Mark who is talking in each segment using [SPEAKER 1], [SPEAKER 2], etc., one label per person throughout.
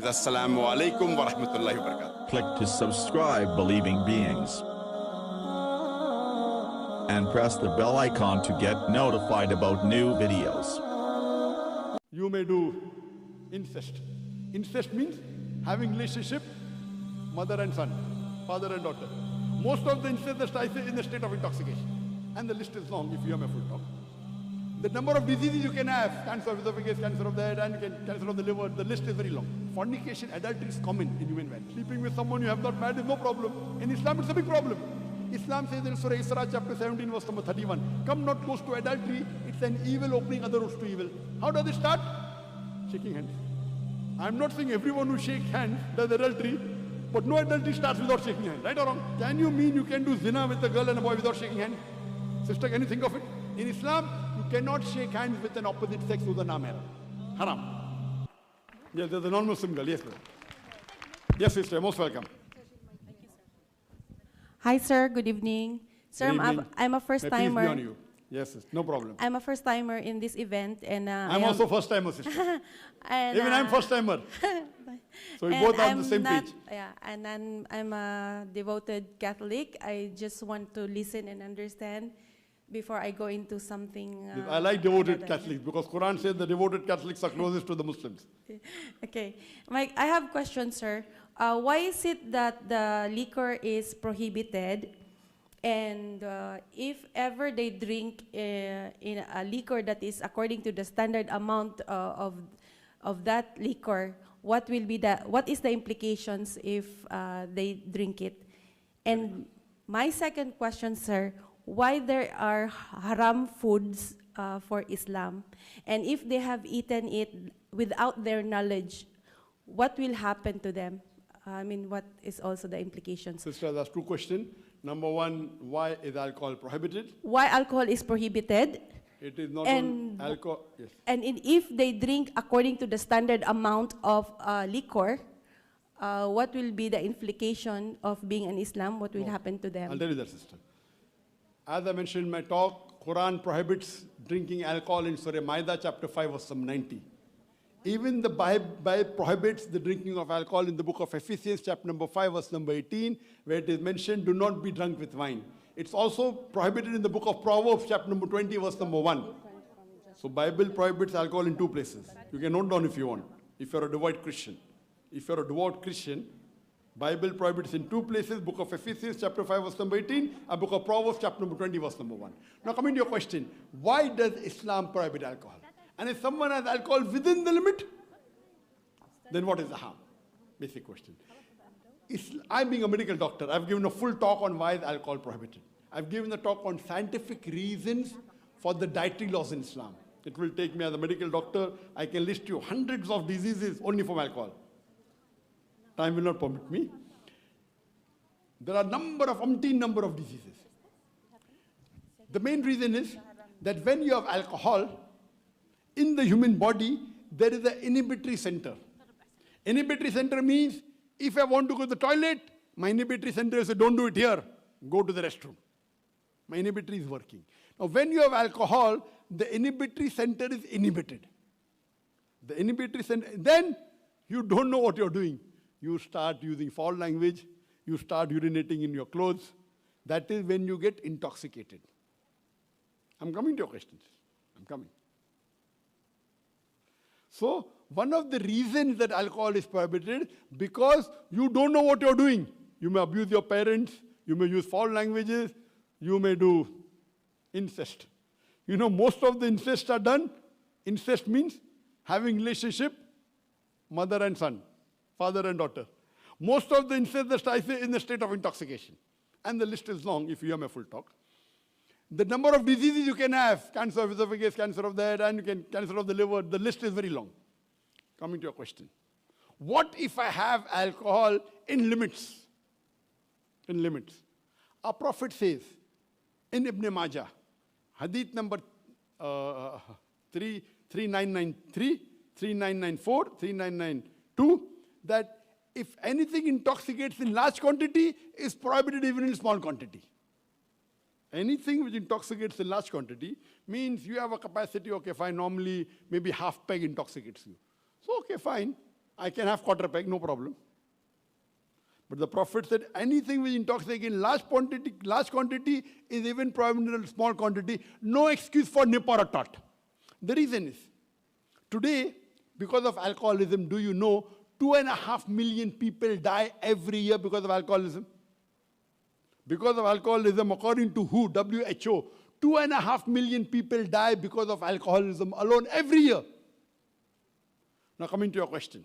[SPEAKER 1] Assalamu-alaikum wa rahmatullahi wa barakatuh.
[SPEAKER 2] Click to subscribe, believing beings, and press the bell icon to get notified about new videos.
[SPEAKER 3] You may do incest. Incest means having relationship, mother and son, father and daughter. Most of the incest I say in a state of intoxication. And the list is long if you have a full talk. The number of diseases you can have, cancer of esophagus, cancer of the head, and cancer of the liver, the list is very long. Fornication, adultery is common in human life. Sleeping with someone you have not married is no problem. In Islam, it's a big problem. Islam says in Surah Isra chapter 17 verse number 31, come not close to adultery, it's an evil opening other roads to evil. How does it start? Shaking hands. I'm not saying everyone who shakes hands does adultery, but no adultery starts without shaking hands, right or wrong? Can you mean you can do zina with a girl and a boy without shaking hands? Sister, can you think of it? In Islam, you cannot shake hands with an opposite sex who's a namera. Haram. Yes, there's a non-Muslim girl. Yes, brother. Yes, sister, most welcome.
[SPEAKER 4] Hi, sir. Good evening. Sir,
[SPEAKER 3] Good evening.
[SPEAKER 4] I'm a
[SPEAKER 3] May peace be
[SPEAKER 4] first-timer.
[SPEAKER 3] on you. Yes, yes, no problem.
[SPEAKER 4] I'm a first-timer in this event, and
[SPEAKER 3] I'm also first-timer, sister.
[SPEAKER 4] and,
[SPEAKER 3] Even I'm first-timer. So we both are on the same page.
[SPEAKER 4] Yeah, and then I'm a devoted Catholic. I just want to listen and understand before I go into something.
[SPEAKER 3] I like devoted
[SPEAKER 4] another.
[SPEAKER 3] Catholics because Quran says the devoted Catholics are closest to the Muslims.
[SPEAKER 4] Okay, Mike, I have a question, sir. Why is it that the liquor is prohibited, and if ever they drink in a liquor that is according to the standard amount of that liquor, what is the implications if they drink it? And my second question, sir, why there are haram foods for Islam, and if they have eaten it without their knowledge, what will happen to them? I mean, what is also the implications?
[SPEAKER 3] Sister, that's two questions. Number one, why is alcohol prohibited?
[SPEAKER 4] Why alcohol is prohibited?
[SPEAKER 3] It is not
[SPEAKER 4] And-
[SPEAKER 3] only alcohol. Yes.
[SPEAKER 4] And if they drink according to the standard amount of liquor, what will be the implication of being an Islam? What will happen to them?
[SPEAKER 3] I'll tell you that, sister. As I mentioned in my talk, Quran prohibits drinking alcohol in Surah Maida chapter 5 verse 90. Even the Bible prohibits the drinking of alcohol in the book of Ephesians chapter number 5 verse number 18, where it is mentioned, do not be drunk with wine. It's also prohibited in the book of Proverbs chapter number 20 verse number 1. So Bible prohibits alcohol in two places. You can note down if you want, if you're a devout Christian. If you're a devout Christian, Bible prohibits in two places, book of Ephesians chapter 5 verse number 18, and book of Proverbs chapter number 20 verse number 1. Now coming to your question, why does Islam prohibit alcohol? And if someone has alcohol within the limit, then what is the harm? Basic question. I'm being a medical doctor. I've given a full talk on why is alcohol prohibited. I've given a talk on scientific reasons for the dietary laws in Islam. It will take me as a medical doctor, I can list you hundreds of diseases only from alcohol. Time will not permit me. There are umpteen number of diseases. The main reason is that when you have alcohol, in the human body, there is an inhibitory center. Inhibitory center means, if I want to go to the toilet, my inhibitory center says, don't do it here, go to the restroom. My inhibitory is working. Now, when you have alcohol, the inhibitory center is inhibited. The inhibitory center, then you don't know what you're doing. You start using foul language, you start urinating in your clothes. That is when you get intoxicated. I'm coming to your questions. I'm coming. So, one of the reasons that alcohol is prohibited, because you don't know what you're doing. You may abuse your parents, you may use foul languages, you may do incest. You know, most of the incest are done. Incest means having relationship, mother and son, father and daughter. Most of the incest that I say in the state of intoxication. And the list is long if you have my full talk. The number of diseases you can have, cancer of esophagus, cancer of the head, and cancer of the liver, the list is very long. Coming to your question. What if I have alcohol in limits? In limits. Our Prophet says in Ibn Majah, hadith number 3993, 3994, 3992, that if anything intoxicates in large quantity, is prohibited even in small quantity. Anything which intoxicates in large quantity means you have a capacity, okay, fine, normally maybe half peg intoxicates you. So, okay, fine, I can have quarter peg, no problem. But the Prophet said anything which intoxicates in large quantity is even prohibited in small quantity. No excuse for nip or a tot. The reason is, today, because of alcoholism, do you know 2.5 million people die every year because of alcoholism? Because of alcoholism, according to WHO, 2.5 million people die because of alcoholism alone every year. Now coming to your question.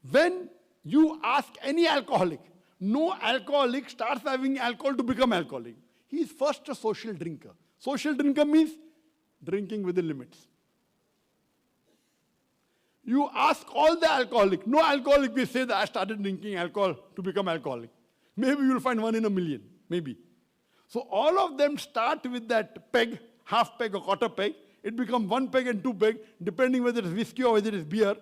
[SPEAKER 3] When you ask any alcoholic, no alcoholic starts having alcohol to become alcoholic. He is first a social drinker. Social drinker means drinking within limits. You ask all the alcoholic, no alcoholic will say that I started drinking alcohol to become alcoholic. Maybe you'll find 1 in a million, maybe. So all of them start with that peg, half peg or quarter peg. It becomes 1 peg and 2 peg, depending whether it's whiskey or whether it's beer.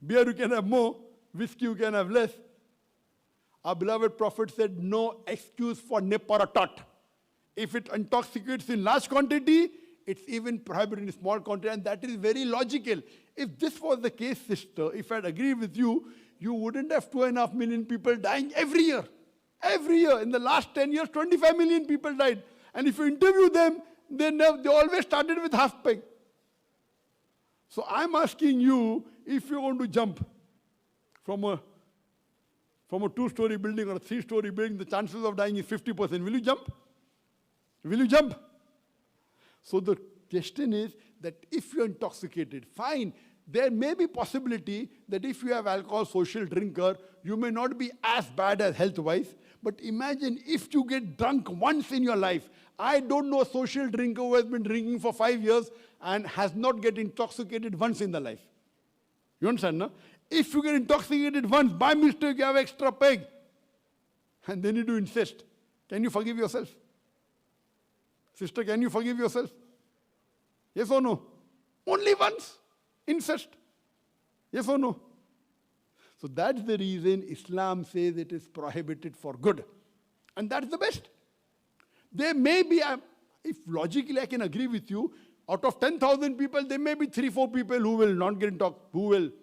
[SPEAKER 3] Beer you can have more, whiskey you can have less. Our beloved Prophet said, no excuse for nip or a tot. If it intoxicates in large quantity, it's even prohibited in small quantity, and that is very logical. If this was the case, sister, if I'd agree with you, you wouldn't have 2.5 million people dying every year. Every year. In the last 10 years, 25 million people died. And if you interview them, they always started with half peg. So I'm asking you, if you want to jump from a 2-story building or a 3-story building, the chances of dying is 50%. Will you jump? Will you jump? So the question is that if you're intoxicated, fine. There may be possibility that if you have alcohol, social drinker, you may not be as bad as health-wise. But imagine if you get drunk once in your life. I don't know a social drinker who has been drinking for 5 years and has not get intoxicated once in their life. You understand, no? If you get intoxicated once, by mistake you have extra peg, and then you do incest. Can you forgive yourself? Sister, can you forgive yourself? Yes or no? Only once. Incest. Yes or no? So that's the reason Islam says it is prohibited for good. And that's the best. There may be, if logically I can agree with you, out of 10,000 people, there may be 3-4 people who will not get intoxicated,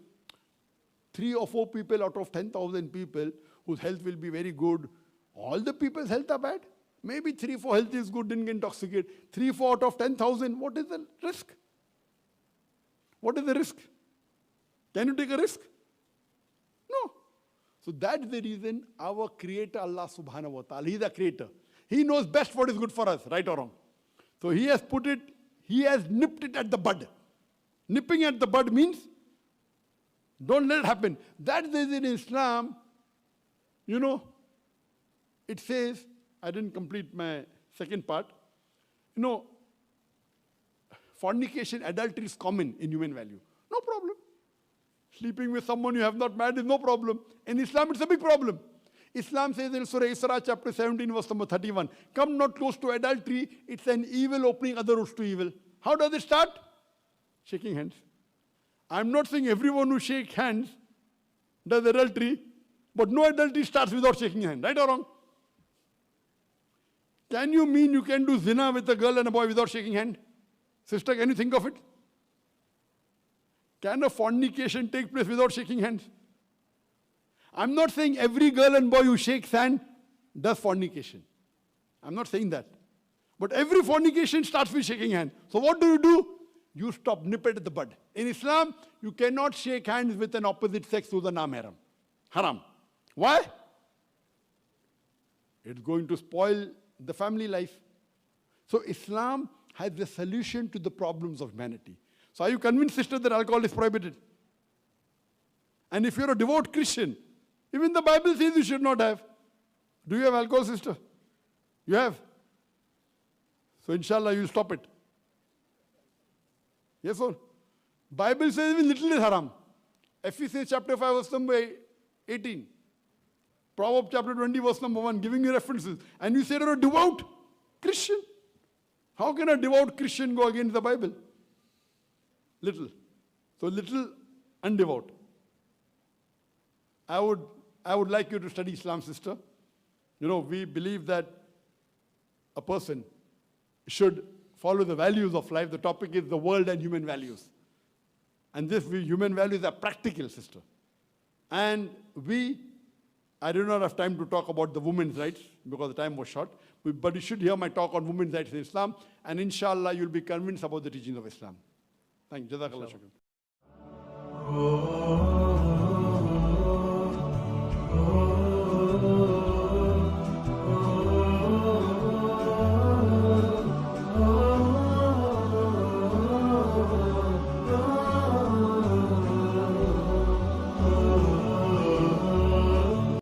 [SPEAKER 3] 3 or 4 people out of 10,000 people whose health will be very good. All the people's health are bad. Maybe 3-4 health is good, didn't get intoxicated. 3-4 out of 10,000, what is the risk? What is the risk? Can you take a risk? No. So that's the reason our Creator, Allah subhanahu wa ta'ala, He is the Creator. He knows best what is good for us, right or wrong. So He has put it, He has nipped it at the bud. Nipping at the bud means, don't let it happen. That's the reason in Islam, it says, I didn't complete my second part. Fornication, adultery is common in human value. No problem. Sleeping with someone you have not married is no problem. In Islam, it's a big problem. Islam says in Surah Isra, chapter 17, verse number 31, come not close to adultery. It's an evil opening other roads to evil. How does it start? Shaking hands. I'm not saying everyone who shakes hands does adultery, but no adultery starts without shaking hands. Right or wrong? Can you mean you can do zina with a girl and a boy without shaking hand? Sister, can you think of it? Can a fornication take place without shaking hands? I'm not saying every girl and boy who shakes hand does fornication. I'm not saying that. But every fornication starts with shaking hands. So what do? You stop, nip it at the bud. In Islam, you cannot shake hands with an opposite sex who's a non-haram. Haram. Why? It's going to spoil the family life. So Islam has the solution to the problems of humanity. So are you convinced, sister, that alcohol is prohibited? And if you're a devout Christian, even the Bible says you should not have. Do you have alcohol, sister? You have. So inshallah you'll stop it. Yes or no? Bible says even little is haram. Ephesians chapter 5 verse number 18. Proverbs chapter 20 verse number 1, giving you references. And you say you're a devout Christian. How can a devout Christian go against the Bible? Little. So little undevout. I would like you to study Islam, sister. We believe that a person should follow the values of life. The topic is the world and human values. And this human values are practical, sister. And I do not have time to talk about the women's rights because the time was short, but you should hear my talk on women's rights in Islam, and inshallah you'll be convinced about the teachings of Islam. Thank you. Jazakallah shukran.